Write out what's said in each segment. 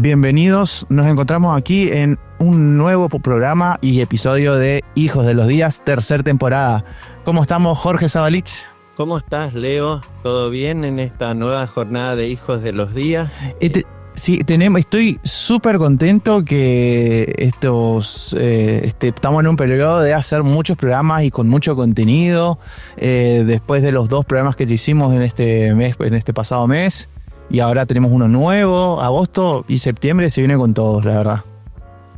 Bienvenidos, nos encontramos aquí en un nuevo programa y episodio de Hijos de los Días, tercera temporada. ¿Cómo estamos, Jorge Zabalich? ¿Cómo estás, Leo? ¿Todo bien en esta nueva jornada de Hijos de los Días? Sí, estoy súper contento que estamos en un periodo de hacer muchos programas y con mucho contenido, después de los 2 programas que hicimos en este pasado mes, y ahora tenemos uno nuevo. Agosto y septiembre se viene con todos, la verdad.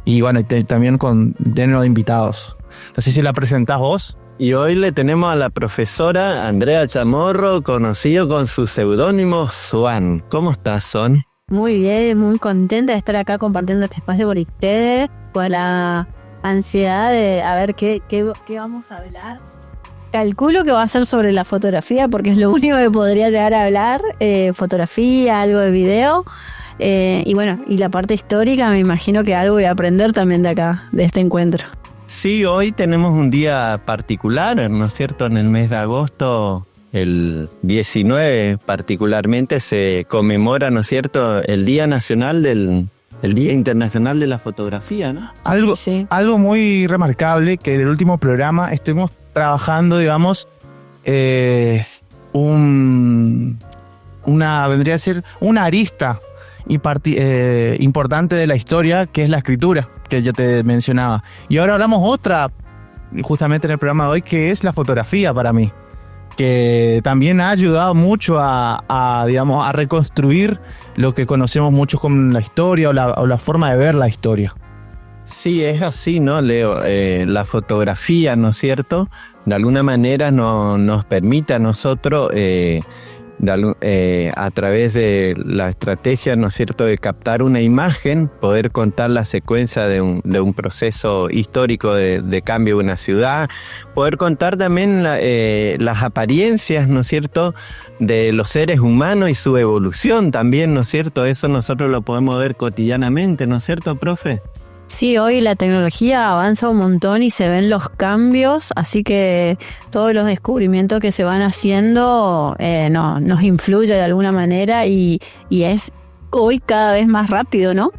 Y bueno, también con lleno de invitados. No sé si la presentás vos. Y hoy le tenemos a la profesora Andrea Chamorro, conocido con su seudónimo Swan. ¿Cómo estás, Son? Muy bien, muy contenta de estar acá compartiendo este espacio con ustedes, con la ansiedad de a ver qué vamos a hablar. Calculo que va a ser sobre la fotografía, porque es lo único que podría llegar a hablar, fotografía, algo de video, y bueno, y la parte histórica me imagino que algo voy a aprender también de acá, de este encuentro. Sí, hoy tenemos un día particular, ¿no es cierto? En el mes de agosto, el 19 particularmente, se conmemora, ¿no es cierto?, el Día Nacional el Día Internacional de la Fotografía, ¿no? Algo muy remarcable, que en el último programa estuvimos trabajando, digamos, vendría a ser una arista importante de la historia, que es la escritura, que yo te mencionaba. Y ahora hablamos otra, justamente en el programa de hoy, que es la fotografía para mí, que también ha ayudado mucho a reconstruir lo que conocemos mucho como la historia o la forma de ver la historia. Sí, es así, ¿no, Leo? La fotografía, ¿no es cierto?, de alguna manera nos permite a nosotros, a través de la estrategia, ¿no es cierto?, de captar una imagen, poder contar la secuencia de un proceso histórico de cambio de una ciudad, poder contar también las apariencias, ¿no es cierto?, de los seres humanos y su evolución también, ¿no es cierto? Eso nosotros lo podemos ver cotidianamente, ¿no es cierto, profe? Sí, hoy la tecnología avanza un montón y se ven los cambios, así que todos los descubrimientos que se van haciendo nos influye de alguna manera y es hoy cada vez más rápido, ¿no?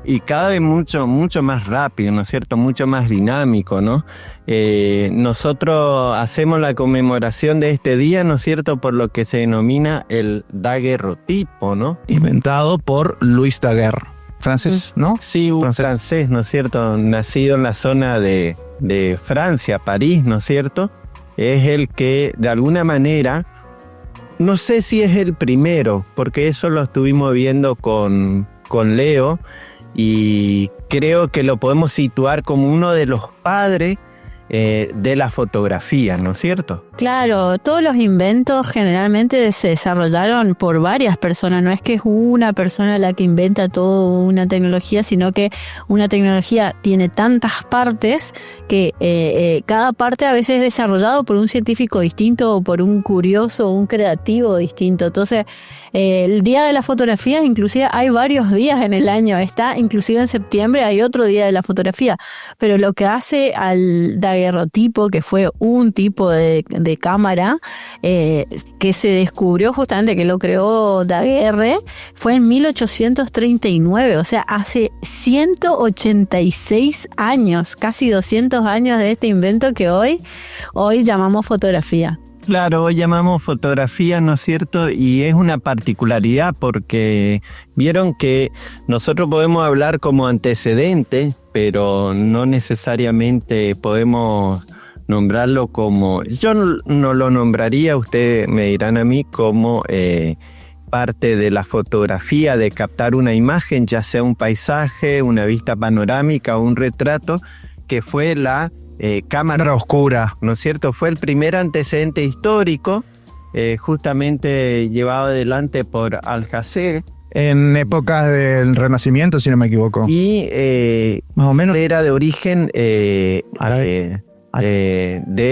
Y cada vez mucho más rápido, ¿no es cierto? Mucho más dinámico, ¿no? Nosotros hacemos la conmemoración de este día, ¿no es cierto?, por lo que se denomina el daguerrotipo, ¿no? Inventado por Louis Daguerre. Francés, ¿no? Sí, un francés, ¿no es cierto? Nacido en la zona de Francia, París, ¿no es cierto? Es el que, de alguna manera, no sé si es el primero, porque eso lo estuvimos viendo con Leo, y creo que lo podemos situar como uno de los padres de la fotografía, ¿no es cierto? Claro, todos los inventos generalmente se desarrollaron por varias personas, no es que es una persona la que inventa toda una tecnología, sino que una tecnología tiene tantas partes que cada parte a veces es desarrollado por un científico distinto o por un curioso o un creativo distinto. Entonces, el día de la fotografía, inclusive hay varios días en el año, está inclusive en septiembre hay otro día de la fotografía, pero lo que hace al daguerrotipo, que fue un tipo de cámara que se descubrió justamente, que lo creó Daguerre, fue en 1839, o sea, hace 186 años, casi 200 años de este invento que hoy llamamos fotografía. Claro, hoy llamamos fotografía, ¿no es cierto? Y es una particularidad porque vieron que nosotros podemos hablar como antecedente, pero no necesariamente podemos nombrarlo como... Yo no lo nombraría, ustedes me dirán a mí, como parte de la fotografía, de captar una imagen, ya sea un paisaje, una vista panorámica o un retrato, que fue la cámara oscura, ¿no es cierto? Fue el primer antecedente histórico, justamente llevado adelante por Althusser. En épocas del Renacimiento, si no me equivoco. Y más o menos era de origen de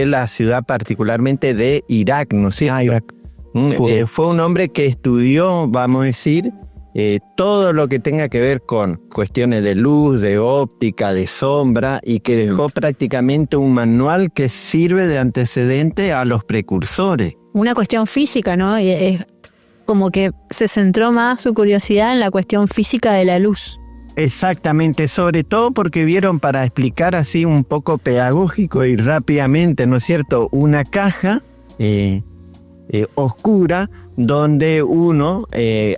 la ciudad, particularmente de Irak, ¿no es cierto? Irak. Fue un hombre que estudió, vamos a decir, todo lo que tenga que ver con cuestiones de luz, de óptica, de sombra, y que dejó prácticamente un manual que sirve de antecedente a los precursores. Una cuestión física, ¿no? como que se centró más su curiosidad en la cuestión física de la luz. Exactamente, sobre todo porque vieron, para explicar así un poco pedagógico y rápidamente, ¿no es cierto?, una caja oscura donde uno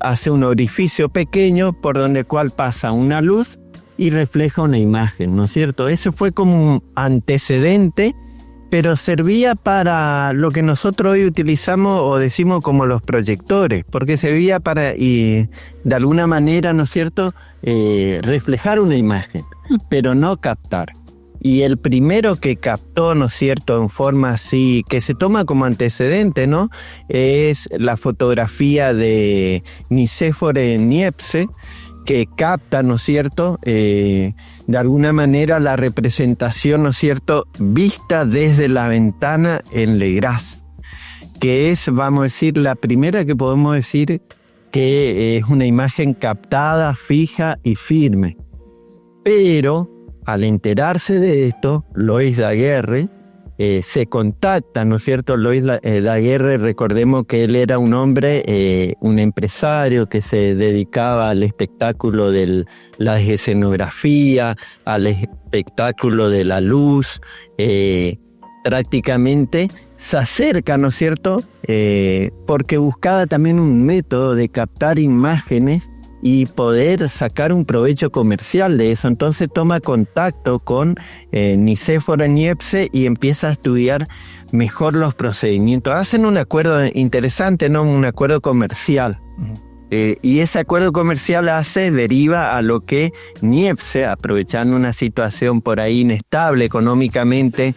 hace un orificio pequeño por donde cual pasa una luz y refleja una imagen, ¿no es cierto? Ese fue como un antecedente, pero servía para lo que nosotros hoy utilizamos o decimos como los proyectores, porque servía para, y de alguna manera, ¿no es cierto?, reflejar una imagen, pero no captar. Y el primero que captó, ¿no es cierto?, en forma así, que se toma como antecedente, ¿no?, es la fotografía de Nicéforo Niepce, que capta, ¿no es cierto?, de alguna manera la representación, ¿no es cierto?, vista desde la ventana en Legras, que es, vamos a decir, la primera que podemos decir que es una imagen captada, fija y firme. Pero al enterarse de esto, Lois Daguerre se contacta, ¿no es cierto? Lois Daguerre, recordemos que él era un hombre, un empresario que se dedicaba al espectáculo de la escenografía, al espectáculo de la luz, prácticamente se acerca, ¿no es cierto? Porque buscaba también un método de captar imágenes y poder sacar un provecho comercial de eso. Entonces toma contacto con Nicéforo Niepce y empieza a estudiar mejor los procedimientos. Hacen un acuerdo interesante, ¿no? Un acuerdo comercial. Y ese acuerdo comercial deriva a lo que Niepce, aprovechando una situación por ahí inestable económicamente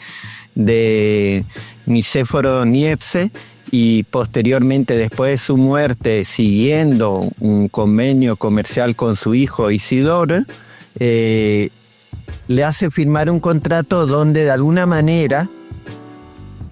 de Nicéforo Niepce, y posteriormente, después de su muerte, siguiendo un convenio comercial con su hijo Isidoro, le hace firmar un contrato donde de alguna manera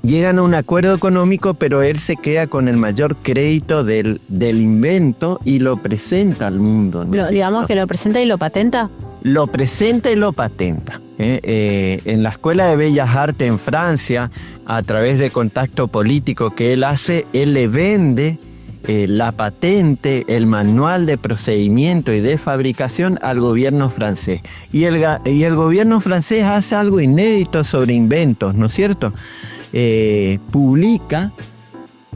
llegan a un acuerdo económico, pero él se queda con el mayor crédito del invento y lo presenta al mundo, ¿no? Digamos que lo presenta y lo patenta. Lo presenta y lo patenta. En la Escuela de Bellas Artes en Francia, a través de contacto político que él hace, él le vende la patente, el manual de procedimiento y de fabricación al gobierno francés. Y el gobierno francés hace algo inédito sobre inventos, ¿no es cierto? Publica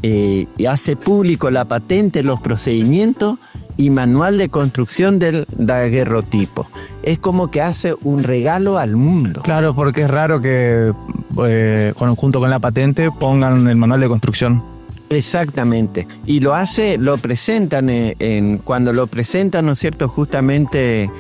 y hace público la patente, los procedimientos y manual de construcción del daguerrotipo. Es como que hace un regalo al mundo. Claro, porque es raro que junto con la patente pongan el manual de construcción. Exactamente. Y lo presentan cuando lo presentan, ¿no es cierto?, justamente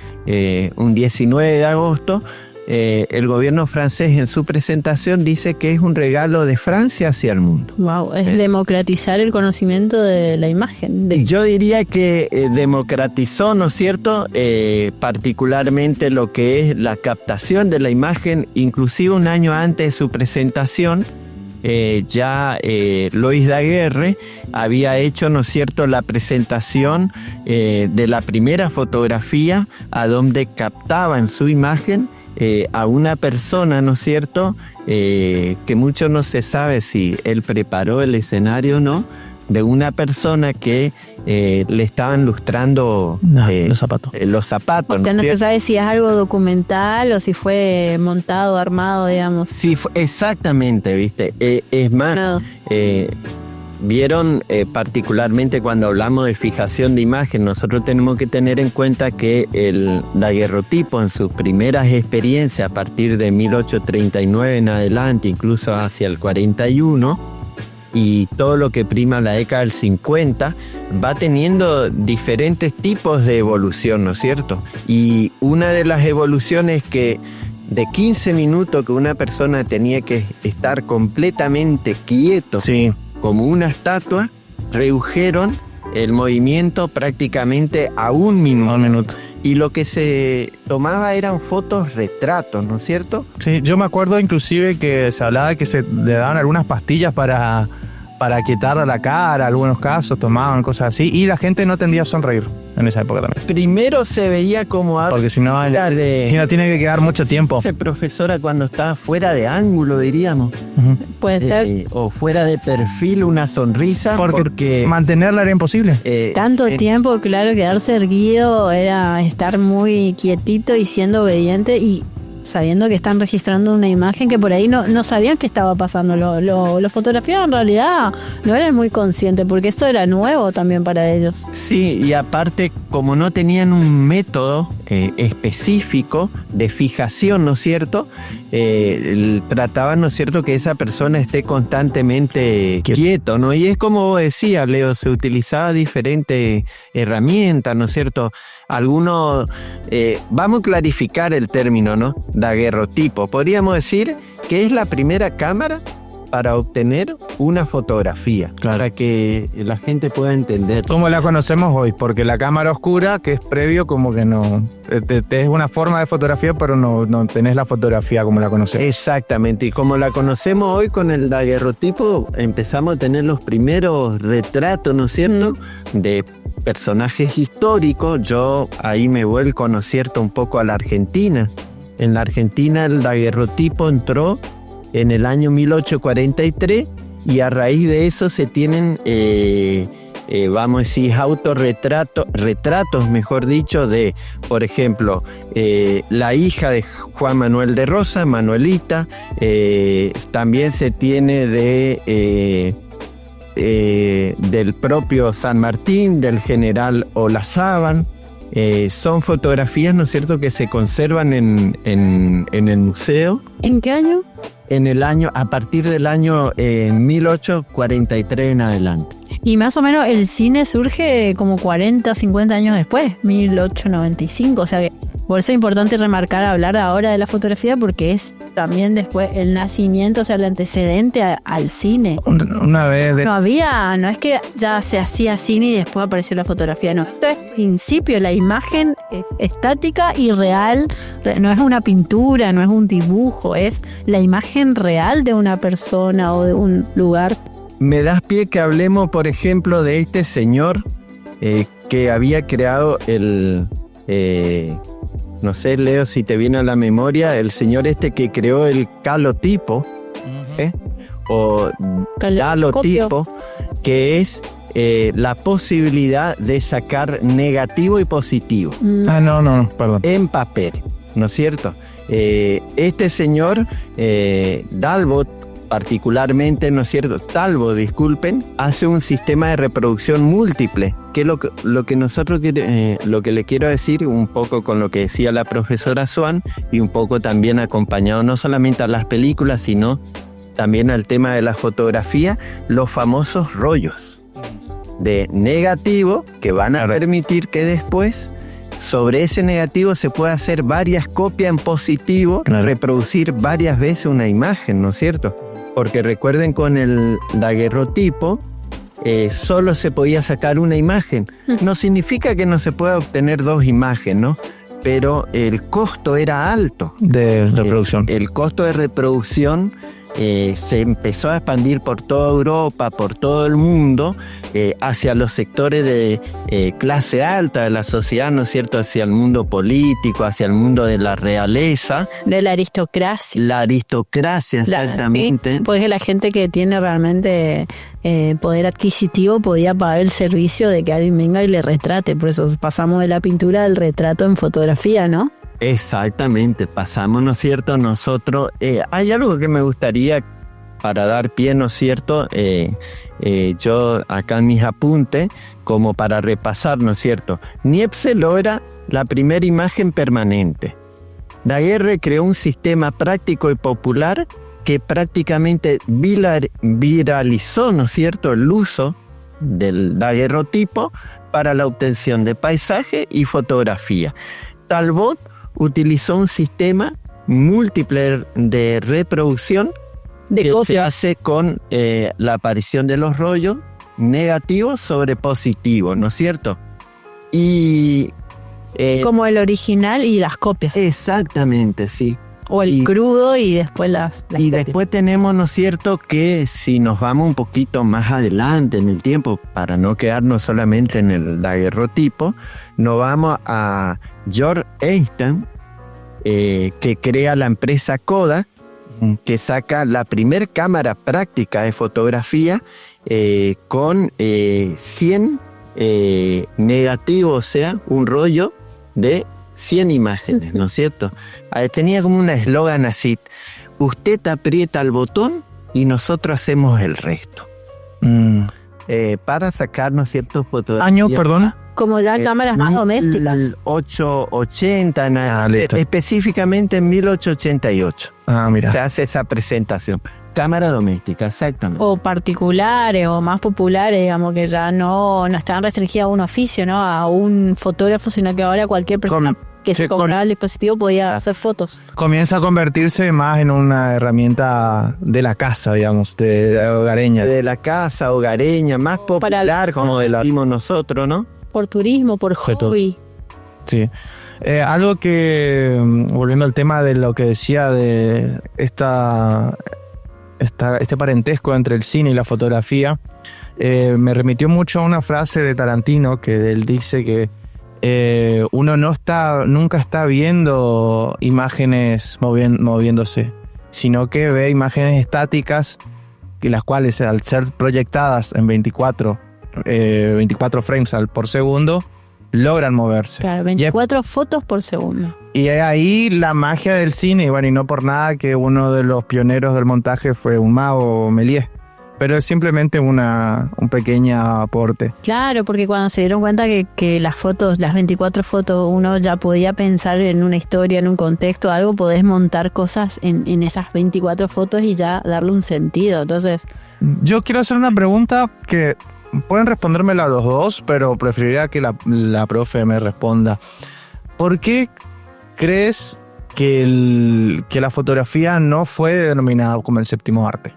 un 19 de agosto, el gobierno francés en su presentación dice que es un regalo de Francia hacia el mundo. Wow, es democratizar el conocimiento de la imagen. Yo diría que democratizó, ¿no es cierto?, particularmente lo que es la captación de la imagen. Inclusive un año antes de su presentación, Lois Daguerre había hecho, ¿no es cierto?, la presentación de la primera fotografía a donde captaba en su imagen a una persona, ¿no es cierto?, que mucho no se sabe si él preparó el escenario o no, de una persona que le estaban lustrando los zapatos. Porque no se sabe si es algo documental o si fue montado, armado, digamos. Sí, exactamente, ¿viste? Es más, no. Vieron, particularmente cuando hablamos de fijación de imagen, nosotros tenemos que tener en cuenta que el daguerrotipo en sus primeras experiencias, a partir de 1839 en adelante, incluso hacia el 41, y todo lo que prima la década del 50, va teniendo diferentes tipos de evolución, ¿no es cierto? Y una de las evoluciones que de 15 minutos que una persona tenía que estar completamente quieto, sí, como una estatua, redujeron el movimiento prácticamente a 1 minuto. 1 minuto. Y lo que se tomaba eran fotos retratos, ¿no es cierto? Sí, yo me acuerdo inclusive que se hablaba que se le daban algunas pastillas para quitar la cara, algunos casos tomaban cosas así, y la gente no tendía a sonreír. en esa época también. Primero se veía como Porque si no tiene que quedar mucho tiempo. profesora cuando estaba fuera de ángulo, diríamos. Ujú. Puede ser. O fuera de perfil, una sonrisa. Porque mantenerla era imposible. Tanto tiempo, claro, quedarse erguido era estar muy quietito y siendo obediente y sabiendo que están registrando una imagen que por ahí no sabían qué estaba pasando. Los fotografiaban, en realidad no eran muy conscientes porque esto era nuevo también para ellos. Sí, y aparte, como no tenían un método específico de fijación, ¿no es cierto? Trataban, ¿no es cierto?, que esa persona esté constantemente quieto, ¿no? Y es como vos decías, Leo, se utilizaba diferentes herramientas, ¿no es cierto? Algunos, vamos a clarificar el término, ¿no? Daguerrotipo. Podríamos decir que es la primera cámara para obtener una fotografía, para que la gente pueda entender. Como la conocemos hoy, porque la cámara oscura, que es previo, como que no... Es una forma de fotografía, pero no tenés la fotografía como la conocemos. Exactamente, y como la conocemos hoy con el daguerrotipo, empezamos a tener los primeros retratos, ¿no es cierto?, de personajes históricos. Yo ahí me vuelco, ¿no es cierto?, un poco a la Argentina. En la Argentina el daguerrotipo entró en el año 1843 y a raíz de eso se tienen, vamos a decir, retratos, mejor dicho, de, por ejemplo, la hija de Juan Manuel de Rosas, Manuelita. También se tiene del propio San Martín, del general Olazábal. Son fotografías, ¿no es cierto?, que se conservan en el museo. ¿En qué año? A partir del año 1843 en adelante. Y más o menos el cine surge como 40, 50 años después, 1895, o sea que por eso es importante hablar ahora de la fotografía porque es también después el nacimiento, o sea, el antecedente al cine. Una vez... No es que ya se hacía cine y después apareció la fotografía, no. Esto es principio, la imagen estática y real, no es una pintura, no es un dibujo, es la imagen real de una persona o de un lugar. Me das pie que hablemos, por ejemplo, de este señor que había creado no sé, Leo, si te viene a la memoria, el señor que creó el calotipo, o dalotipo, que es la posibilidad de sacar negativo y positivo. No, perdón. En papel, ¿no es cierto? Este señor, Talbot, particularmente, ¿no es cierto?, Talbot, disculpen, hace un sistema de reproducción múltiple, que es lo que le quiero decir, un poco con lo que decía la profesora Swan, y un poco también acompañado no solamente a las películas, sino también al tema de la fotografía, los famosos rollos de negativo que van a permitir que después sobre ese negativo se pueda hacer varias copias en positivo, reproducir varias veces una imagen, ¿no es cierto? Porque recuerden, con el daguerrotipo solo se podía sacar una imagen. No significa que no se pueda obtener dos imágenes, ¿no? Pero el costo era alto. De reproducción. El costo de reproducción se empezó a expandir por toda Europa, por todo el mundo, hacia los sectores de clase alta de la sociedad, ¿no es cierto?, hacia el mundo político, hacia el mundo de la realeza. De la aristocracia. La aristocracia, exactamente. Porque la gente que tiene realmente poder adquisitivo podía pagar el servicio de que alguien venga y le retrate. Por eso pasamos de la pintura al retrato en fotografía, ¿no? Exactamente, pasamos, ¿no es cierto? Nosotros, hay algo que me gustaría para dar pie, ¿no es cierto? Yo acá en mis apuntes, como para repasar, ¿no es cierto? Niepce logra la primera imagen permanente. Daguerre creó un sistema práctico y popular que prácticamente viralizó, ¿no es cierto?, el uso del daguerrotipo para la obtención de paisaje y fotografía. Talbot utilizó un sistema múltiple de reproducción que se hace con la aparición de los rollos negativos sobre positivos, ¿no es cierto? Y como el original y las copias. Exactamente, sí. O el crudo y después las y después tenemos, ¿no es cierto?, que si nos vamos un poquito más adelante en el tiempo, para no quedarnos solamente en el daguerrotipo, nos vamos a George Einstein, que crea la empresa Kodak, que saca la primer cámara práctica de fotografía con 100 negativos, o sea, un rollo de 100 imágenes, ¿no es cierto? Tenía como un eslogan así: usted aprieta el botón y nosotros hacemos el resto. Para sacar, ¿no es cierto?, fotografías. ¿Año, perdón? como ya cámaras más domésticas. 880, específicamente en 1888. Ah, mira. Se hace esa presentación. Cámara doméstica, exactamente. O particulares o más populares, digamos, que ya no están restringidas a un oficio, ¿no? A un fotógrafo, sino que ahora cualquier persona que se compraba el dispositivo podía hacer fotos. Comienza a convertirse más en una herramienta de la casa, digamos, de hogareña. De la casa, hogareña, más popular, como de la vimos nosotros, ¿no? Por turismo, por hobby. Sí. Algo que, volviendo al tema de lo que decía de este parentesco entre el cine y la fotografía, me remitió mucho a una frase de Tarantino que él dice que uno nunca está viendo imágenes moviéndose, sino que ve imágenes estáticas, y las cuales al ser proyectadas en 24 frames por segundo, logran moverse. Claro, 24 fotos por segundo. Y ahí la magia del cine, y bueno, y no por nada que uno de los pioneros del montaje fue un mago, Méliès, pero es simplemente un pequeño aporte. Claro, porque cuando se dieron cuenta que las fotos, las 24 fotos, uno ya podía pensar en una historia, en un contexto, algo, podés montar cosas en esas 24 fotos y ya darle un sentido. Entonces, yo quiero hacer una pregunta que pueden respondérmela a los dos, pero preferiría que la profe me responda. ¿Por qué crees que la fotografía no fue denominada como el séptimo arte?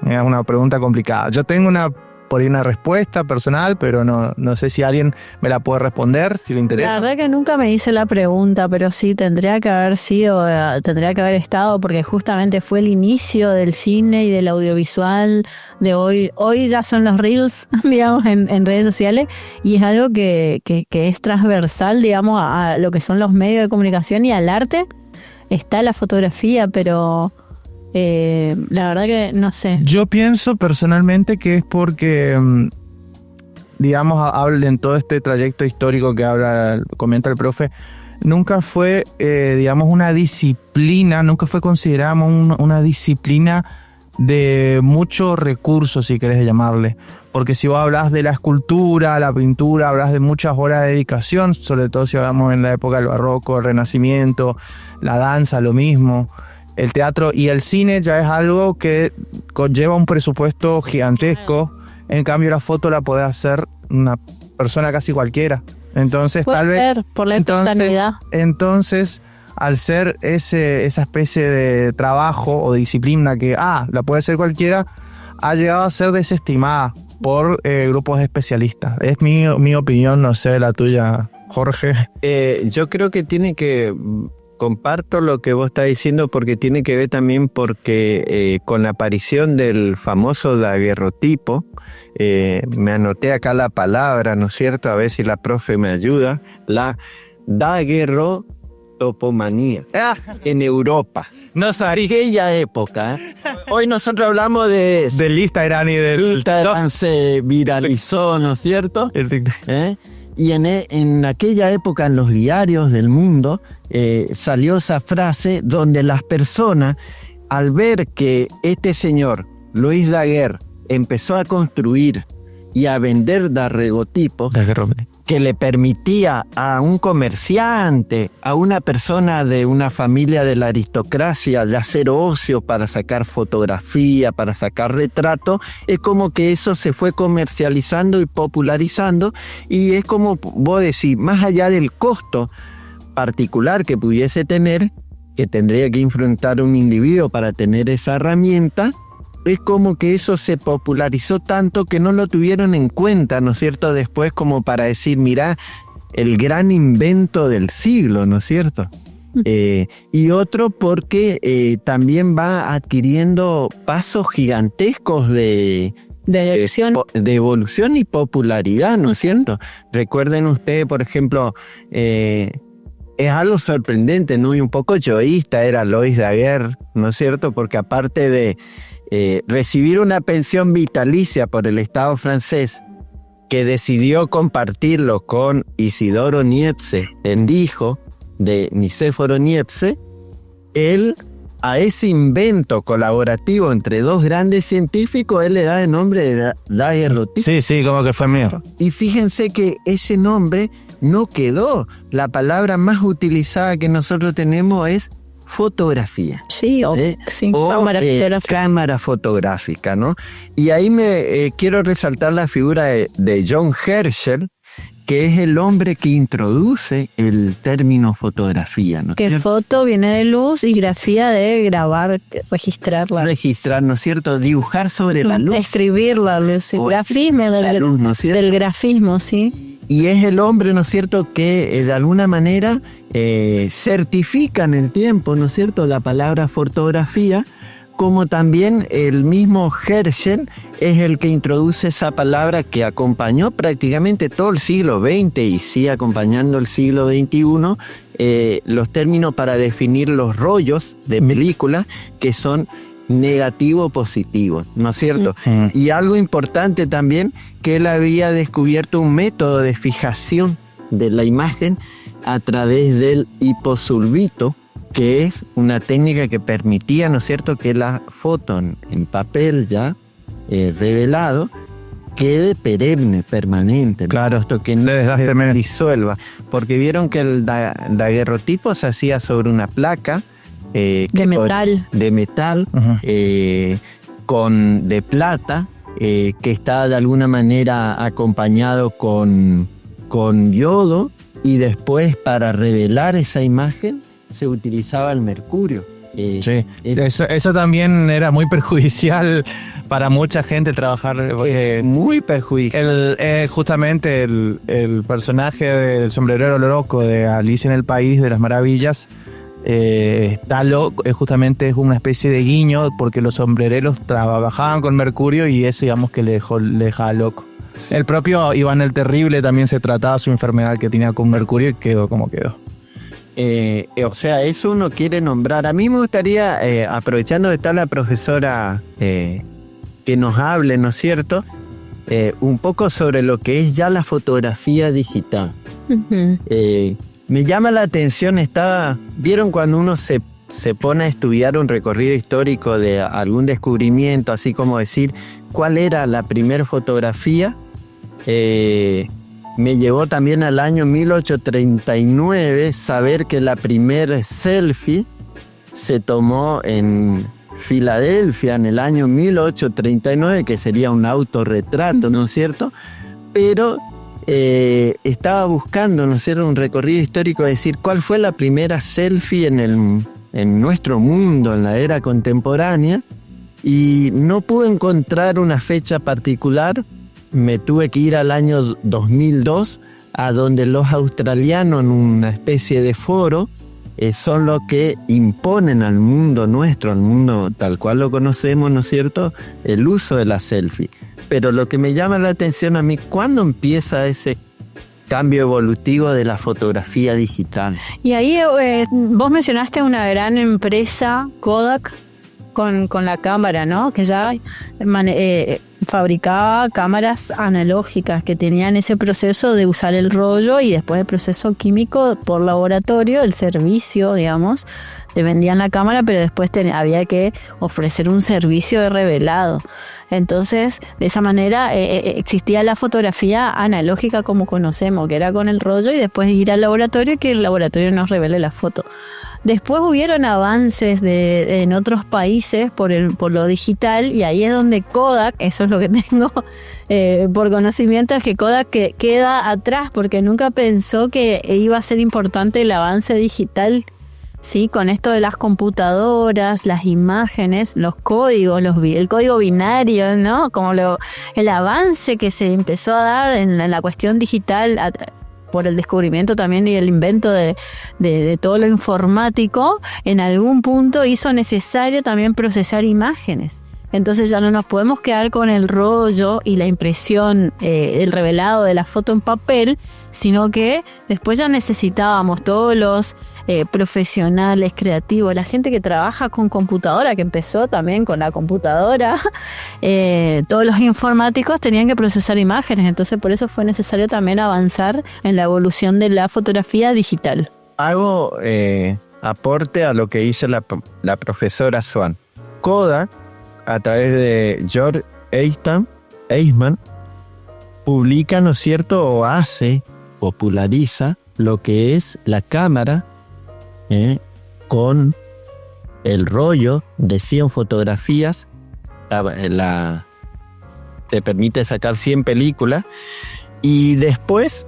Es una pregunta complicada. Yo tengo por ahí una respuesta personal, pero no sé si alguien me la puede responder, si le interesa. La verdad que nunca me hice la pregunta, pero sí, tendría que haber estado, porque justamente fue el inicio del cine y del audiovisual de hoy. Hoy ya son los reels, digamos, en redes sociales, y es algo que es transversal, digamos, a lo que son los medios de comunicación y al arte. Está la fotografía, pero la verdad que no sé. Yo pienso personalmente que es porque, digamos, en todo este trayecto histórico que comenta el profe, nunca fue, digamos, una disciplina, nunca fue considerada una disciplina de muchos recursos, si querés llamarle. Porque si vos hablas de la escultura, la pintura, hablas de muchas horas de dedicación, sobre todo si hablamos en la época del barroco, el renacimiento, la danza, lo mismo. El teatro y el cine ya es algo que conlleva un presupuesto gigantesco. En cambio, la foto la puede hacer una persona casi cualquiera. Entonces, puede tal vez por la espontaneidad. Entonces, al ser esa especie de trabajo o de disciplina que la puede hacer cualquiera, ha llegado a ser desestimada por grupos de especialistas. Es mi opinión, no sé la tuya, Jorge. Yo creo que comparto lo que vos estás diciendo, porque tiene que ver también con la aparición del famoso daguerrotipo, me anoté acá la palabra, ¿no es cierto? A ver si la profe me ayuda. La daguerrotopomanía en Europa. No sabía aquella época. Hoy nosotros hablamos del Instagram y del Instagram se viralizó, ¿no es cierto? Y en aquella época, en los diarios del mundo, salió esa frase donde las personas, al ver que este señor, Louis Daguerre, empezó a construir y a vender daguerrotipos, que le permitía a un comerciante, a una persona de una familia de la aristocracia, de hacer ocio para sacar fotografía, para sacar retrato, es como que eso se fue comercializando y popularizando, y es como vos decís, más allá del costo particular que pudiese tener, que tendría que enfrentar un individuo para tener esa herramienta, es como que eso se popularizó tanto que no lo tuvieron en cuenta, ¿no es cierto? Después, como para decir, mirá, el gran invento del siglo, ¿no es cierto? Y otro porque también va adquiriendo pasos gigantescos de evolución y popularidad, ¿no es cierto? Recuerden ustedes, por ejemplo, es algo sorprendente, ¿no? Y un poco yoísta era Lois Daguerre, ¿no es cierto? Porque aparte de recibir una pensión vitalicia por el Estado francés, que decidió compartirlo con Isidoro Niepce, el hijo de Nicéforo Niepce, él a ese invento colaborativo entre dos grandes científicos, él le da el nombre de daguerrotipo. Sí, como que fue mío. Y fíjense que ese nombre no quedó. La palabra más utilizada que nosotros tenemos es fotografía. Sí, cámara fotográfica, ¿no? Y ahí quiero resaltar la figura de John Herschel, que es el hombre que introduce el término fotografía, ¿no? Que foto viene de luz y grafía de grabar, registrarla. Registrar, ¿no es cierto? Dibujar sobre la luz. Escribir la luz. Grafismo luz, ¿no es cierto? Del grafismo, sí. Y es el hombre, ¿no es cierto?, que de alguna manera certifica en el tiempo, ¿no es cierto?, la palabra fotografía, como también el mismo Herschel es el que introduce esa palabra que acompañó prácticamente todo el siglo XX y sigue acompañando el siglo XXI, los términos para definir los rollos de película que son negativo-positivo, ¿no es cierto? Y algo importante también, que él había descubierto un método de fijación de la imagen a través del hiposulvito, que es una técnica que permitía, ¿no es cierto?, que la foto en papel ya revelado quede perenne, permanente. Claro, esto que no se disuelva, porque vieron que el daguerrotipo se hacía sobre una placa de metal, de plata, que está de alguna manera acompañado con yodo, y después para revelar esa imagen se utilizaba el mercurio. Sí, eso también era muy perjudicial para mucha gente trabajar. Muy perjudicial. Justamente el personaje del sombrerero loco de Alicia en el País de las Maravillas está loco, justamente es una especie de guiño porque los sombrereros trabajaban con mercurio y eso, digamos, que le dejaba loco. Sí. El propio Iván el Terrible también se trataba su enfermedad que tenía con mercurio y quedó como quedó. O sea, eso uno quiere nombrar. A mí me gustaría, aprovechando que está la profesora, que nos hable, ¿no es cierto?, un poco sobre lo que es ya la fotografía digital. Uh-huh. Me llama la atención, ¿vieron cuando uno se pone a estudiar un recorrido histórico de algún descubrimiento, así como decir cuál era la primera fotografía? Me llevó también al año 1839 saber que la primer selfie se tomó en Filadelfia en el año 1839, que sería un autorretrato, ¿no es cierto? Pero estaba buscando, ¿no es cierto?, un recorrido histórico, es decir, cuál fue la primera selfie en nuestro mundo, en la era contemporánea, y no pude encontrar una fecha particular. Me tuve que ir al año 2002, a donde los australianos, en una especie de foro, son los que imponen al mundo nuestro, al mundo tal cual lo conocemos, ¿no es cierto?, el uso de la selfie. Pero lo que me llama la atención a mí, ¿cuándo empieza ese cambio evolutivo de la fotografía digital? Y ahí vos mencionaste una gran empresa, Kodak, con la cámara, ¿no? Que ya fabricaba cámaras analógicas que tenían ese proceso de usar el rollo y después el proceso químico por laboratorio, el servicio, digamos. Te vendían la cámara, pero después había que ofrecer un servicio de revelado. Entonces, de esa manera existía la fotografía analógica como conocemos, que era con el rollo y después ir al laboratorio y que el laboratorio nos revele la foto. Después hubieron avances en otros países por lo digital, y ahí es donde Kodak, eso es lo que tengo por conocimiento, es que Kodak queda atrás porque nunca pensó que iba a ser importante el avance digital. Sí, con esto de las computadoras, las imágenes, los códigos, el código binario, ¿no? Como el avance que se empezó a dar en la cuestión digital por el descubrimiento también y el invento de todo lo informático, en algún punto hizo necesario también procesar imágenes. Entonces ya no nos podemos quedar con el rollo y la impresión, el revelado de la foto en papel, sino que después ya necesitábamos todos los profesionales, creativos, la gente que trabaja con computadora, que empezó también con la computadora, todos los informáticos tenían que procesar imágenes, entonces por eso fue necesario también avanzar en la evolución de la fotografía digital. Hago aporte a lo que hizo la profesora Swan. Kodak, a través de George Eastman, publica, ¿no es cierto?, o populariza lo que es la cámara con el rollo de 100 fotografías. Te permite sacar 100 películas. Y después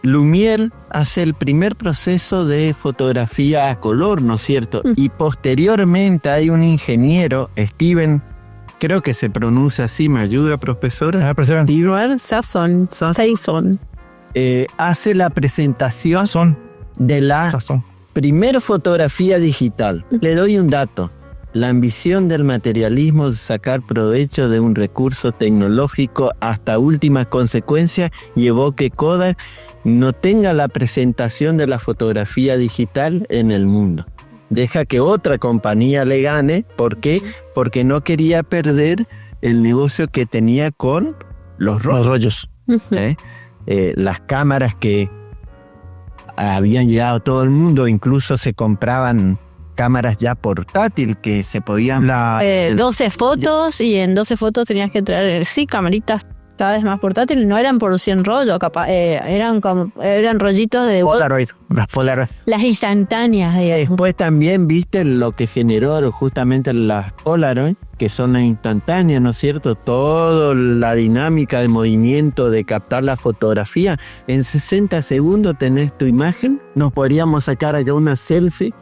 Lumière hace el primer proceso de fotografía a color, ¿no es cierto? Y posteriormente hay un ingeniero, Steven, creo que se pronuncia así, ¿me ayuda, profesora? Stewart Sasson. Hace la presentación de la primera fotografía digital. Le doy un dato. La ambición del materialismo de sacar provecho de un recurso tecnológico hasta última consecuencia llevó que Kodak no tenga la presentación de la fotografía digital en el mundo. Deja que otra compañía le gane. ¿Por qué? Porque no quería perder el negocio que tenía con los rollos. Las cámaras que habían llegado a todo el mundo, incluso se compraban cámaras ya portátil que se podían... 12 fotos y en 12 fotos tenías que traer, camaritas cada vez más portátiles, no eran por 100 rollos, eran rollitos de... Las Polaroid. Las instantáneas. Después también viste lo que generó justamente las Polaroid, que son las instantáneas, ¿no es cierto? Toda la dinámica de movimiento de captar la fotografía. En 60 segundos tenés tu imagen, nos podríamos sacar acá una selfie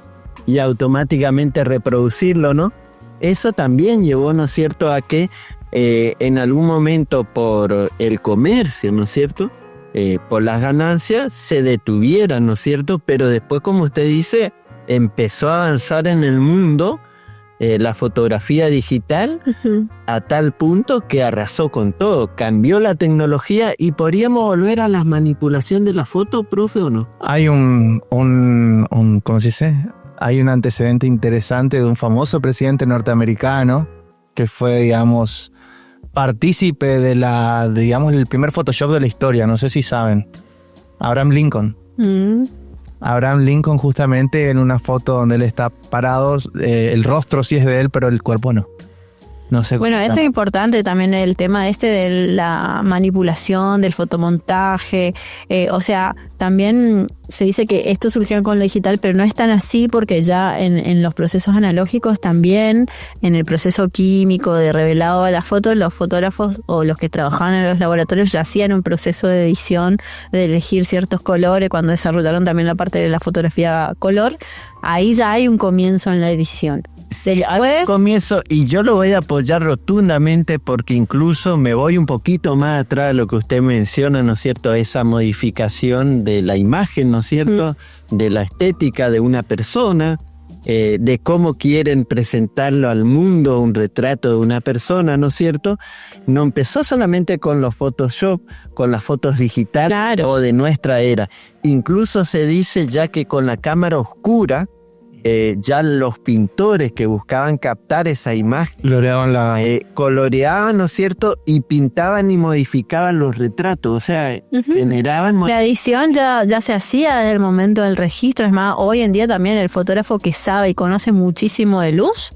y automáticamente reproducirlo, ¿no? Eso también llevó, ¿no es cierto?, a que en algún momento por el comercio, ¿no es cierto?, por las ganancias se detuvieran, ¿no es cierto? Pero después, como usted dice, empezó a avanzar en el mundo la fotografía digital a tal punto que arrasó con todo, cambió la tecnología. ¿Y podríamos volver a la manipulación de la foto, profe, o no? Hay ¿cómo se dice? Hay un antecedente interesante de un famoso presidente norteamericano que fue, digamos, partícipe del primer Photoshop de la historia. No sé si saben. Abraham Lincoln. Abraham Lincoln, justamente en una foto donde él está parado, el rostro sí es de él, pero el cuerpo no. No sé. Bueno, eso es importante también, el tema de la manipulación, del fotomontaje. O sea, también se dice que esto surgió con lo digital, pero no es tan así, porque ya en los procesos analógicos también, en el proceso químico de revelado de las fotos, los fotógrafos o los que trabajaban en los laboratorios ya hacían un proceso de edición, de elegir ciertos colores, cuando desarrollaron también la parte de la fotografía color. Ahí ya hay un comienzo en la edición. Sí, al comienzo, y yo lo voy a apoyar rotundamente, porque incluso me voy un poquito más atrás de lo que usted menciona, ¿no es cierto? Esa modificación de la imagen, ¿no es cierto? De la estética de una persona, de cómo quieren presentarlo al mundo, un retrato de una persona, ¿no es cierto? No empezó solamente con los Photoshop, con las fotos digitales, claro, o de nuestra era. Incluso se dice ya que con la cámara oscura, ya los pintores que buscaban captar esa imagen coloreaban, ¿no es cierto?, y pintaban y modificaban los retratos, o sea, generaban... La edición ya se hacía desde el momento del registro. Es más, hoy en día también el fotógrafo que sabe y conoce muchísimo de luz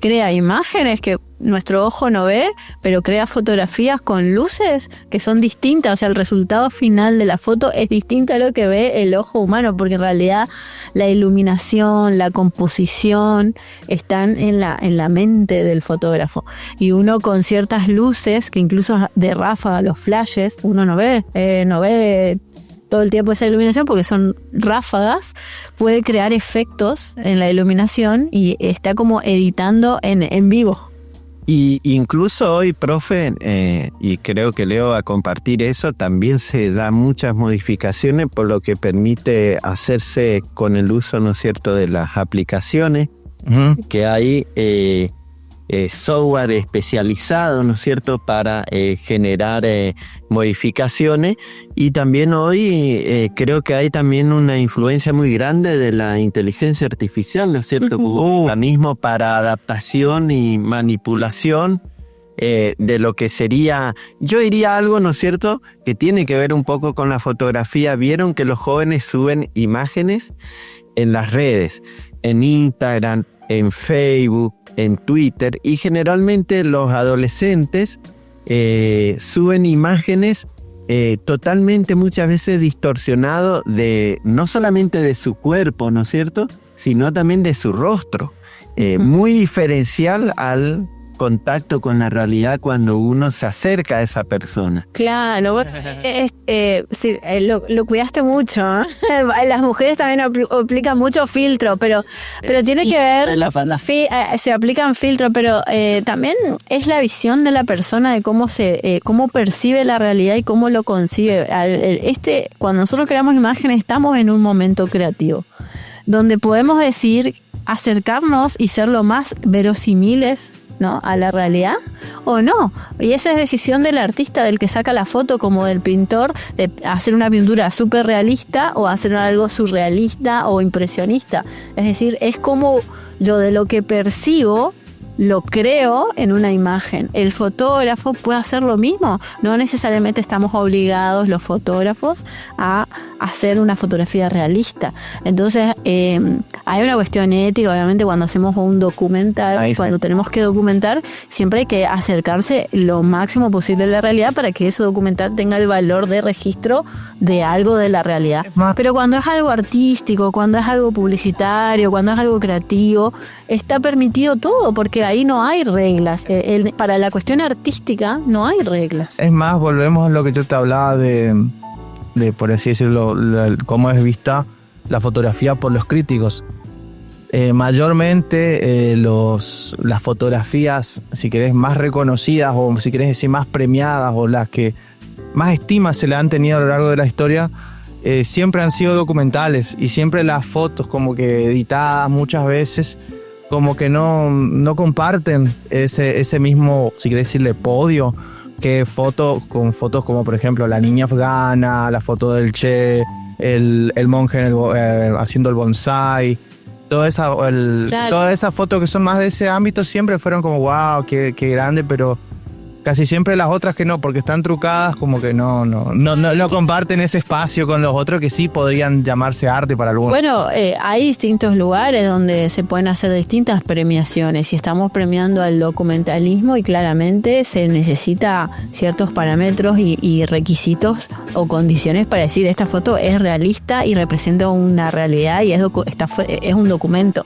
crea imágenes que nuestro ojo no ve, pero crea fotografías con luces que son distintas. O sea, el resultado final de la foto es distinto a lo que ve el ojo humano, porque en realidad la iluminación, la composición están en la mente del fotógrafo. Y uno con ciertas luces, que incluso de ráfaga, los flashes, uno no ve todo el tiempo esa iluminación porque son ráfagas, puede crear efectos en la iluminación y está como editando en vivo. Y incluso hoy, profe, y creo que Leo va a compartir eso, también se da muchas modificaciones por lo que permite hacerse con el uso, ¿no es cierto?, de las aplicaciones, que hay software especializado, ¿no es cierto?, para generar modificaciones. Y también hoy creo que hay también una influencia muy grande de la inteligencia artificial, ¿no es cierto?, como mecanismo para adaptación y manipulación de lo que sería, yo diría algo, ¿no es cierto?, que tiene que ver un poco con la fotografía. Vieron que los jóvenes suben imágenes en las redes, en Instagram, en Facebook, en Twitter, y generalmente los adolescentes suben imágenes totalmente, muchas veces distorsionados, de no solamente de su cuerpo, ¿no es cierto?, sino también de su rostro, muy diferencial al contacto con la realidad cuando uno se acerca a esa persona. Claro, bueno, sí, lo cuidaste mucho, ¿eh? Las mujeres también aplican mucho filtro, pero tiene que ver, se aplican filtro, pero también es la visión de la persona de cómo percibe la realidad y cómo lo concibe. Cuando nosotros creamos imágenes, estamos en un momento creativo, donde podemos acercarnos y ser lo más verosímiles, ¿no?, a la realidad o no. Y esa es decisión del artista, del que saca la foto, como del pintor, de hacer una pintura súper realista o hacer algo surrealista o impresionista. Es decir, es como yo de lo que percibo lo creo en una imagen. El fotógrafo puede hacer lo mismo. No necesariamente estamos obligados los fotógrafos a hacer una fotografía realista. Entonces hay una cuestión ética, obviamente, cuando hacemos un documental, cuando tenemos que documentar, siempre hay que acercarse lo máximo posible a la realidad para que ese documental tenga el valor de registro de algo de la realidad. Pero cuando es algo artístico, cuando es algo publicitario, cuando es algo creativo, está permitido todo, porque ahí no hay reglas. Para la cuestión artística no hay reglas. Es más, volvemos a lo que yo te hablaba de por así decirlo, cómo es vista la fotografía por los críticos. Mayormente las fotografías, si querés, más reconocidas, o si querés decir más premiadas, o las que más estima se le han tenido a lo largo de la historia, siempre han sido documentales, y siempre las fotos como que editadas muchas veces como que no comparten ese mismo, si querés decirle, podio, que fotos como por ejemplo la niña afgana, la foto del Che, el monje haciendo el bonsai. Todas esas fotos que son más de ese ámbito siempre fueron como wow, qué grande, pero casi siempre las otras que no, porque están trucadas, como que no comparten ese espacio con los otros que sí podrían llamarse arte para algunos. Bueno, hay distintos lugares donde se pueden hacer distintas premiaciones, y estamos premiando al documentalismo, y claramente se necesita ciertos parámetros y requisitos o condiciones para decir esta foto es realista y representa una realidad y es un documento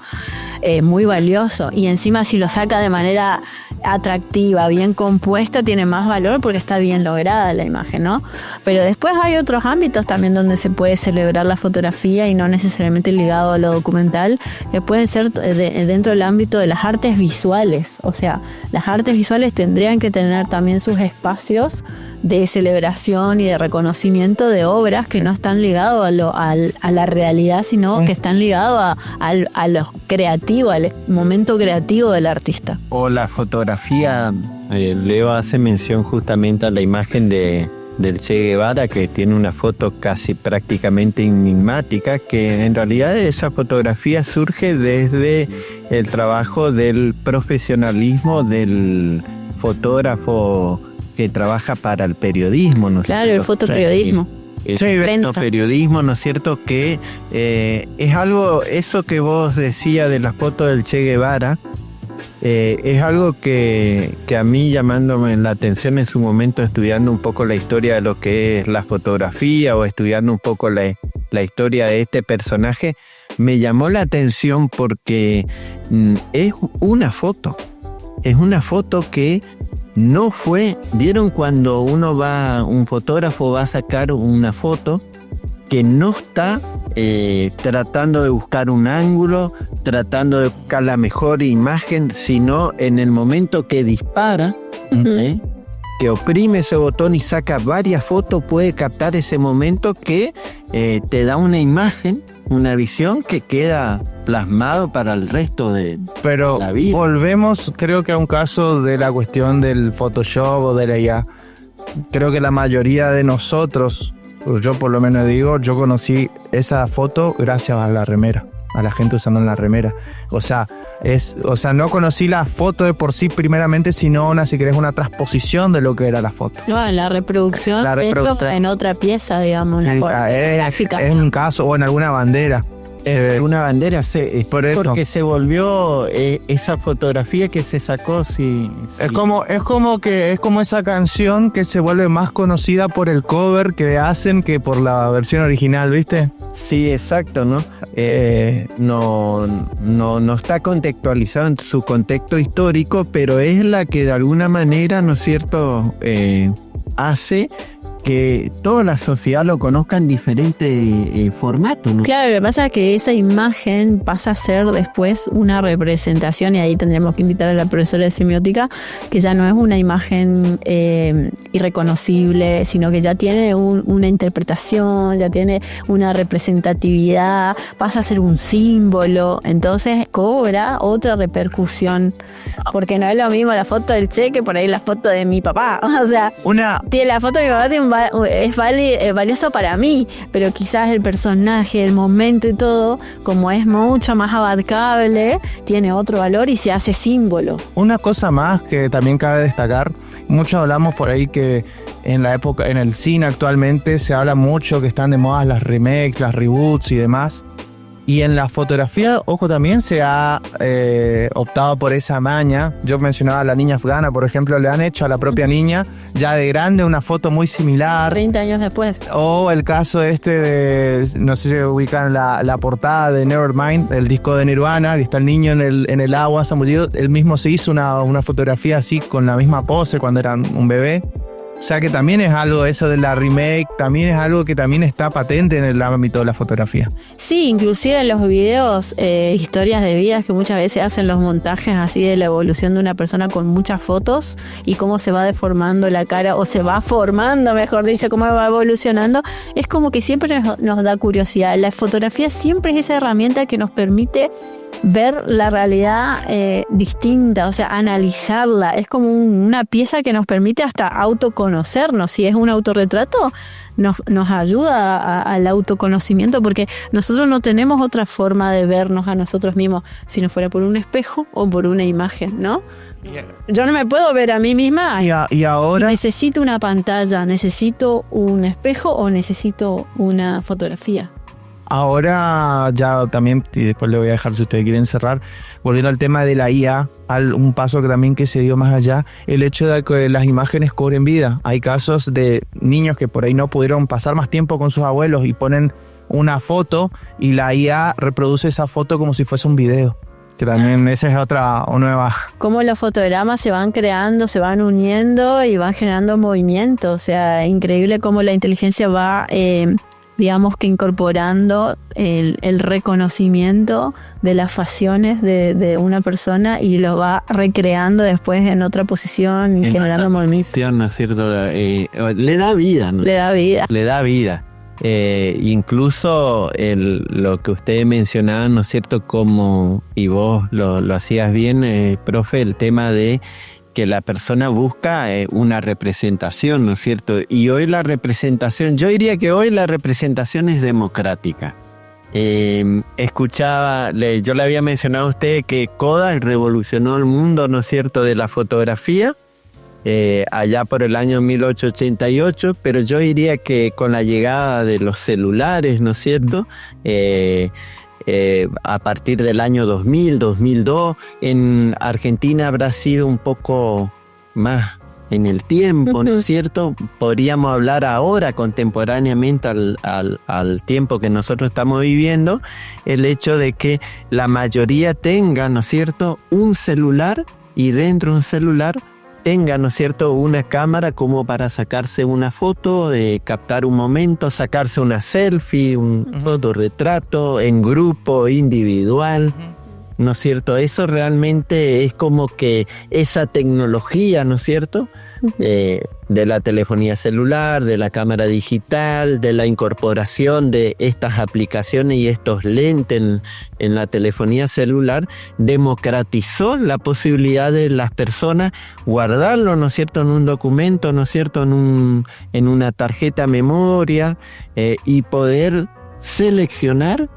muy valioso, y encima si lo saca de manera atractiva, bien compuesta, tiene más valor porque está bien lograda la imagen, ¿no? Pero después hay otros ámbitos también donde se puede celebrar la fotografía, y no necesariamente ligado a lo documental, que pueden ser dentro del ámbito de las artes visuales. O sea, las artes visuales tendrían que tener también sus espacios de celebración y de reconocimiento de obras que no están ligados a la realidad, sino que están ligados a lo creativo, al momento creativo del artista. O la fotografía, Leo hace mención justamente a la imagen del Che Guevara, que tiene una foto casi prácticamente enigmática, que en realidad esa fotografía surge desde el trabajo del profesionalismo del fotógrafo que trabaja para el periodismo, ¿no es cierto? Claro, el fotoperiodismo. El fotoperiodismo, ¿no es cierto? Que es algo, eso que vos decías de las fotos del Che Guevara, es algo que a mí, llamándome la atención en su momento, estudiando un poco la historia de lo que es la fotografía, o estudiando un poco la historia de este personaje, me llamó la atención porque es una foto que no fue. ¿Vieron cuando un fotógrafo va a sacar una foto que no está tratando de buscar un ángulo, tratando de buscar la mejor imagen, sino en el momento que dispara, que oprime ese botón y saca varias fotos, puede captar ese momento que te da una imagen, una visión que queda plasmado para el resto de la vida. Pero volvemos, creo que a un caso de la cuestión del Photoshop o de la IA. Creo que la mayoría de nosotros, yo por lo menos digo, yo conocí esa foto gracias a la remera, a la gente usando la remera. O sea, no conocí la foto de por sí primeramente, sino si querés una transposición de lo que era la foto. No, la reproducción, en otra pieza, digamos, gráfica. En un caso, o en alguna bandera. Una bandera porque se volvió esa fotografía que se sacó. Es como esa canción que se vuelve más conocida por el cover que hacen que por la versión original, ¿viste? Sí, exacto, ¿no? No está contextualizado en su contexto histórico, pero es la que de alguna manera, ¿no es cierto?, hace que toda la sociedad lo conozca en diferentes formatos, ¿no? Claro, lo que pasa es que esa imagen pasa a ser después una representación, y ahí tendríamos que invitar a la profesora de semiótica, que ya no es una imagen irreconocible, sino que ya tiene una interpretación, ya tiene una representatividad, pasa a ser un símbolo, entonces cobra otra repercusión, porque no es lo mismo la foto del Che que por ahí la foto de mi papá. O sea, la foto de mi papá es valioso para mí, pero quizás el personaje, el momento y todo, como es mucho más abarcable, tiene otro valor y se hace símbolo. Una cosa más que también cabe destacar, muchos hablamos por ahí que en la época, en el cine actualmente se habla mucho que están de moda las remakes, las reboots y demás. Y en la fotografía, ojo, también se ha optado por esa maña. Yo mencionaba a la niña afgana, por ejemplo, le han hecho a la propia niña, ya de grande, una foto muy similar. 30 años después. O el caso de, no sé si ubican la portada de Nevermind, el disco de Nirvana, y está el niño en el agua zambullado. Él mismo se hizo una fotografía así, con la misma pose, cuando era un bebé. O sea que también es algo, eso de la remake, también es algo que también está patente en el ámbito de la fotografía. Sí, inclusive en los videos, historias de vidas, que muchas veces hacen los montajes así de la evolución de una persona con muchas fotos y cómo se va deformando la cara, o se va formando, mejor dicho, cómo va evolucionando. Es como que siempre nos da curiosidad. La fotografía siempre es esa herramienta que nos permite ver la realidad distinta, o sea, analizarla. Es como una pieza que nos permite hasta autoconocernos. Si es un autorretrato, nos ayuda al autoconocimiento, porque nosotros no tenemos otra forma de vernos a nosotros mismos si no fuera por un espejo o por una imagen, ¿no? Yo no me puedo ver a mí misma. Y ahora necesito una pantalla, necesito un espejo o necesito una fotografía. Ahora ya también, y después le voy a dejar si ustedes quieren cerrar, volviendo al tema de la IA, un paso que también se dio más allá, el hecho de que las imágenes cobren vida. Hay casos de niños que por ahí no pudieron pasar más tiempo con sus abuelos y ponen una foto y la IA reproduce esa foto como si fuese un video. Que también esa es otra nueva. Cómo los fotogramas se van creando, se van uniendo y van generando movimiento. O sea, increíble cómo la inteligencia va digamos que incorporando el reconocimiento de las facciones de una persona y lo va recreando después en otra posición y generando movimiento. ¿No es cierto? Le da vida, ¿no? Le da vida. Le da vida. Incluso lo que ustedes mencionaban, ¿no es cierto? Como, y vos lo hacías bien, profe, el tema de que la persona busca una representación, ¿no es cierto? Y hoy la representación, yo diría que hoy la representación es democrática. Yo le había mencionado a usted que Kodak revolucionó el mundo, ¿no es cierto?, de la fotografía, allá por el año 1888, pero yo diría que con la llegada de los celulares, ¿no es cierto?, a partir del año 2000, 2002, en Argentina habrá sido un poco más en el tiempo, ¿no es cierto? Podríamos hablar ahora contemporáneamente al tiempo que nosotros estamos viviendo, el hecho de que la mayoría tenga, ¿no es cierto?, un celular, y dentro de un celular tenga, ¿no es cierto?, una cámara como para sacarse una foto, captar un momento, sacarse una selfie, un fotorretrato en grupo, individual. ¿No es cierto? Eso realmente es como que esa tecnología, ¿no es cierto?, de la telefonía celular, de la cámara digital, de la incorporación de estas aplicaciones y estos lentes en la telefonía celular, democratizó la posibilidad de las personas guardarlo, ¿no es cierto?, en un documento, ¿no es cierto?, en una tarjeta memoria, y poder seleccionar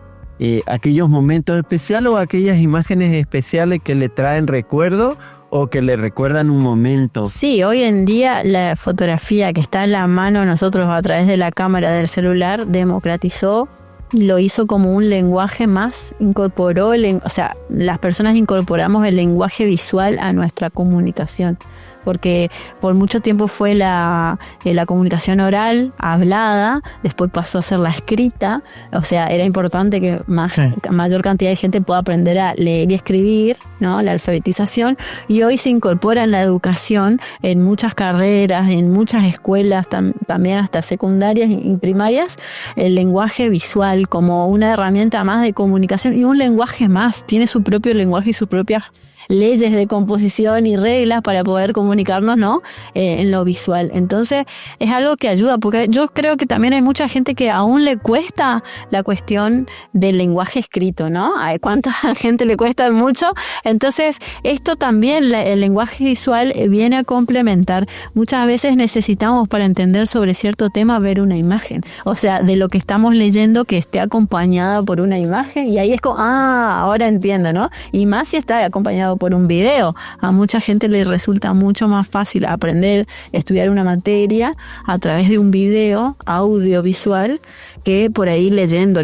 aquellos momentos especiales o aquellas imágenes especiales que le traen recuerdo o que le recuerdan un momento. Sí, hoy en día la fotografía que está en la mano de nosotros a través de la cámara del celular democratizó, lo hizo como un lenguaje más, incorporó, o sea, las personas incorporamos el lenguaje visual a nuestra comunicación. Porque por mucho tiempo fue la comunicación oral, hablada, después pasó a ser la escrita, o sea, era importante que mayor cantidad de gente pueda aprender a leer y escribir, ¿no?, la alfabetización, y hoy se incorpora en la educación, en muchas carreras, en muchas escuelas, también hasta secundarias y primarias, el lenguaje visual como una herramienta más de comunicación y un lenguaje más, tiene su propio lenguaje y sus propias leyes de composición y reglas para poder comunicarnos, ¿no?, en lo visual. Entonces es algo que ayuda, porque yo creo que también hay mucha gente que aún le cuesta la cuestión del lenguaje escrito, ¿no? ¿A cuánta gente le cuesta mucho? Entonces esto también, el lenguaje visual viene a complementar. Muchas veces necesitamos, para entender sobre cierto tema, ver una imagen, o sea, de lo que estamos leyendo que esté acompañada por una imagen, y ahí es como, ahora entiendo, ¿no? Y más si está acompañado por un video. A mucha gente le resulta mucho más fácil aprender, estudiar una materia a través de un video audiovisual que por ahí leyendo.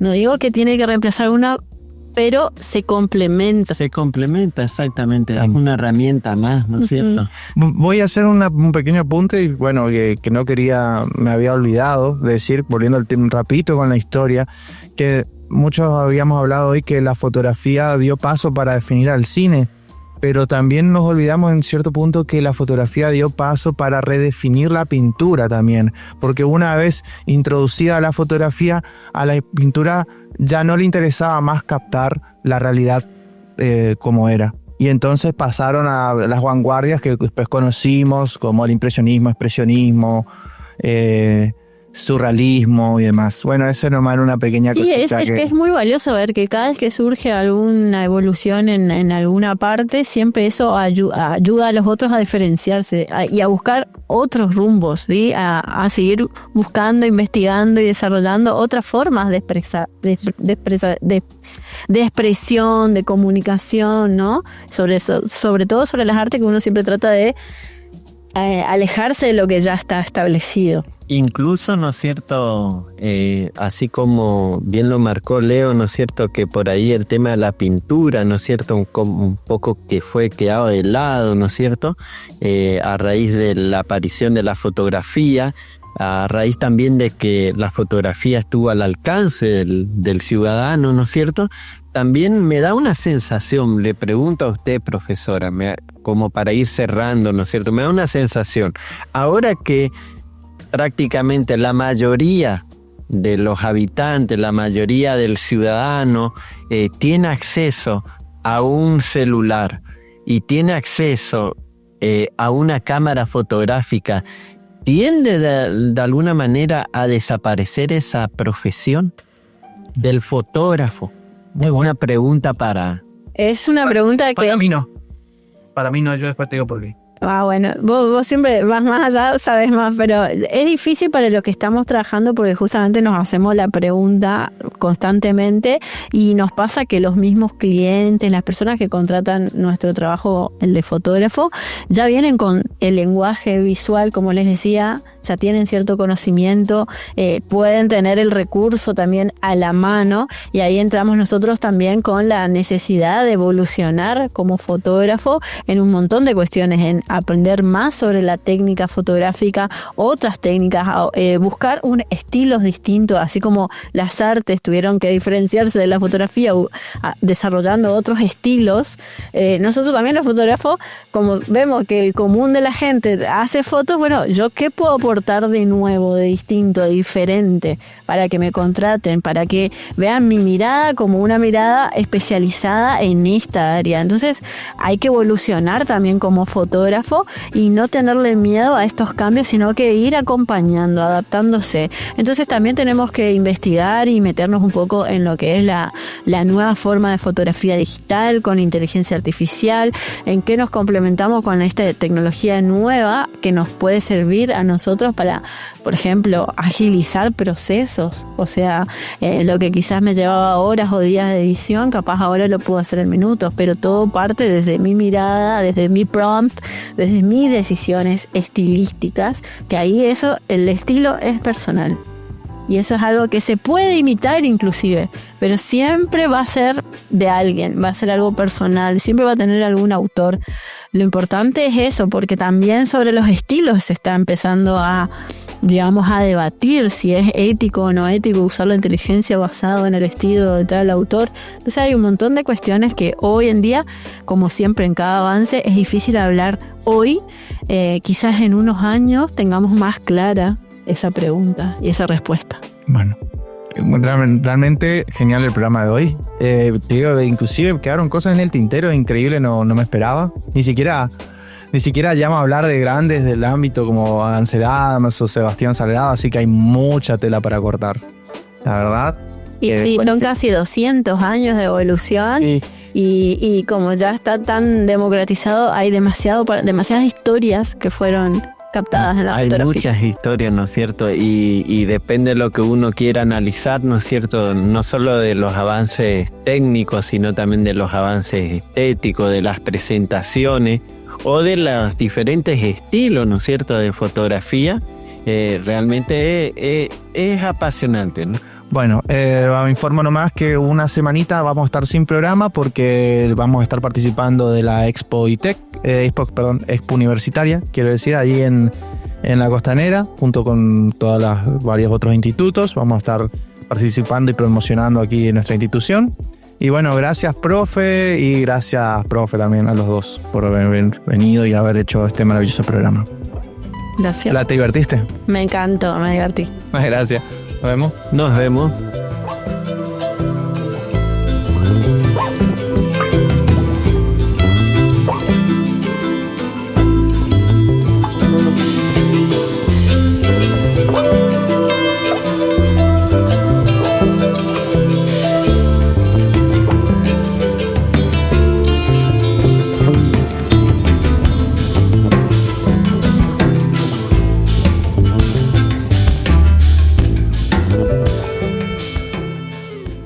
No digo que tiene que reemplazar una, pero se complementa. Se complementa, exactamente. Es una herramienta más, ¿no es cierto? Voy a hacer un pequeño apunte, y bueno, que no quería, me había olvidado de decir, volviendo al tema rapidito con la historia, que muchos habíamos hablado hoy que la fotografía dio paso para definir al cine, pero también nos olvidamos en cierto punto que la fotografía dio paso para redefinir la pintura también, porque una vez introducida la fotografía, a la pintura ya no le interesaba más captar la realidad como era. Y entonces pasaron a las vanguardias que después conocimos, como el impresionismo, expresionismo, surrealismo y demás. Bueno, eso nomás era una pequeña cosita. Sí, es muy valioso ver que cada vez que surge alguna evolución en alguna parte, siempre eso ayuda a los otros a diferenciarse y a buscar otros rumbos, ¿sí? A seguir buscando, investigando y desarrollando otras formas de expresión, de comunicación, ¿no? Sobre todo sobre las artes, que uno siempre trata de alejarse de lo que ya está establecido. Incluso, ¿no es cierto?, así como bien lo marcó Leo, ¿no es cierto?, que por ahí el tema de la pintura, ¿no es cierto?, un poco que fue quedado de lado, ¿no es cierto?, a raíz de la aparición de la fotografía, a raíz también de que la fotografía estuvo al alcance del ciudadano, ¿no es cierto? También me da una sensación, le pregunto a usted, profesora, como para ir cerrando, ¿no es cierto? Me da una sensación, ahora que prácticamente la mayoría de los habitantes, la mayoría del ciudadano tiene acceso a un celular y tiene acceso a una cámara fotográfica, ¿tiende de alguna manera a desaparecer esa profesión del fotógrafo? Muy buena pregunta para... Es una pregunta que... Para mí no. Para mí no, yo después te digo por qué. Bueno, vos siempre vas más allá, sabes más, pero es difícil para los que estamos trabajando porque justamente nos hacemos la pregunta constantemente y nos pasa que los mismos clientes, las personas que contratan nuestro trabajo, el de fotógrafo, ya vienen con el lenguaje visual, como les decía, ya tienen cierto conocimiento, pueden tener el recurso también a la mano, y ahí entramos nosotros también con la necesidad de evolucionar como fotógrafo en un montón de cuestiones, en aprender más sobre la técnica fotográfica, otras técnicas, buscar estilos distintos, así como las artes tuvieron que diferenciarse de la fotografía desarrollando otros estilos. Nosotros también los fotógrafos, como vemos que el común de la gente hace fotos, bueno, ¿yo qué puedo aportar de nuevo, de distinto, de diferente, para que me contraten, para que vean mi mirada como una mirada especializada en esta área? Entonces hay que evolucionar también como fotógrafo y no tenerle miedo a estos cambios, sino que ir acompañando, adaptándose. Entonces también tenemos que investigar y meternos un poco en lo que es la nueva forma de fotografía digital con inteligencia artificial, en qué nos complementamos con esta tecnología nueva que nos puede servir a nosotros para, por ejemplo, agilizar procesos. O sea, lo que quizás me llevaba horas o días de edición, capaz ahora lo puedo hacer en minutos, pero todo parte desde mi mirada, desde mi prompt, desde mis decisiones estilísticas, que ahí el estilo es personal. Y eso es algo que se puede imitar inclusive, pero siempre va a ser de alguien, va a ser algo personal, siempre va a tener algún autor. Lo importante es eso, porque también sobre los estilos se está empezando a debatir si es ético o no ético usar la inteligencia basada en el estilo de tal autor. Entonces hay un montón de cuestiones que hoy en día, como siempre en cada avance, es difícil hablar hoy. Quizás en unos años tengamos más clara esa pregunta y esa respuesta. Bueno, realmente genial el programa de hoy. Te digo, inclusive quedaron cosas en el tintero increíble, no me esperaba. Ni siquiera llamo a hablar de grandes del ámbito como Ansel Adams o Sebastián Salgado, así que hay mucha tela para cortar, la verdad. Y son casi 200 años de evolución. Sí. Y como ya está tan democratizado, hay demasiadas historias que fueron captadas en la fotografía. Hay muchas historias, ¿no es cierto? Y depende de lo que uno quiera analizar, ¿no es cierto? No solo de los avances técnicos, sino también de los avances estéticos, de las presentaciones o de los diferentes estilos, ¿no es cierto?, de fotografía. Realmente es apasionante, ¿no? Bueno, me informo nomás que una semanita vamos a estar sin programa porque vamos a estar participando de la Expo Expo Universitaria, quiero decir, allí en la Costanera, junto con todas las varios otros institutos. Vamos a estar participando y promocionando aquí en nuestra institución. Y bueno, gracias profe, y gracias profe también a los dos por haber venido y haber hecho este maravilloso programa. Gracias. ¿Te divertiste? Me encantó, me divertí. Gracias. Nos vemos. Nos vemos.